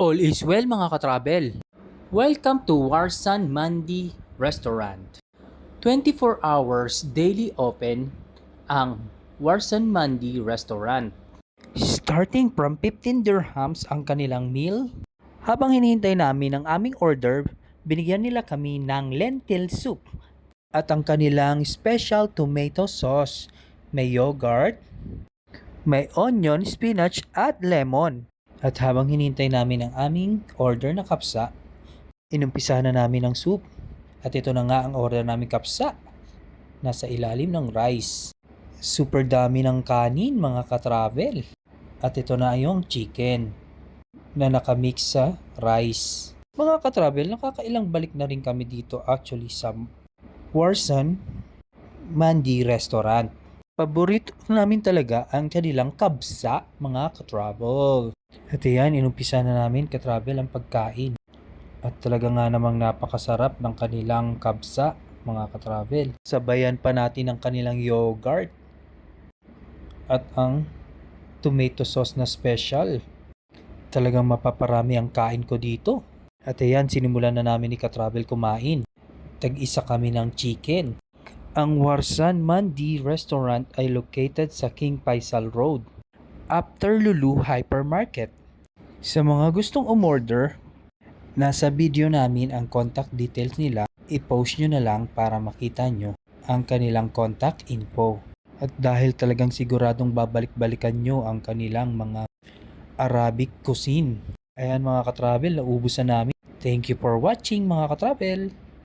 All is well mga katravel. Welcome to Warsan Mandi Restaurant. 24 hours daily open ang Warsan Mandi Restaurant. Starting from 15 dirhams ang kanilang meal. Habang hinihintay namin ang aming order, binigyan nila kami ng lentil soup at ang kanilang special tomato sauce. May yogurt, may onion, spinach at lemon. At habang hinintay namin ang aming order na kapsa, inumpisahan na namin ang soup. At ito na nga ang order namin kapsa. Nasa ilalim ng rice. Super dami ng kanin mga katravel. At ito na yung chicken na nakamix sa rice. Mga katravel, nakakailang balik na rin kami dito actually sa Warsan Mandi Restaurant. Paborito namin talaga ang kanilang kabsa mga katravel. At yan, inumpisa na namin katravel ang pagkain. At talaga nga namang napakasarap ng kanilang kabsa mga katravel. Sabayan pa natin ang kanilang yogurt at ang tomato sauce na special. Talagang mapaparami ang kain ko dito. At ayan, sinimulan na namin ni katravel kumain. Tag-isa kami ng chicken. Ang Warsan Mandi Restaurant ay located sa King Faisal Road, after Lulu Hypermarket. Sa mga gustong umorder, nasa video namin ang contact details nila. I-post nyo na lang para makita nyo ang kanilang contact info. At dahil talagang siguradong babalik-balikan nyo ang kanilang mga Arabic cuisine. Ayan mga katravel, naubusan namin. Thank you for watching mga katravel.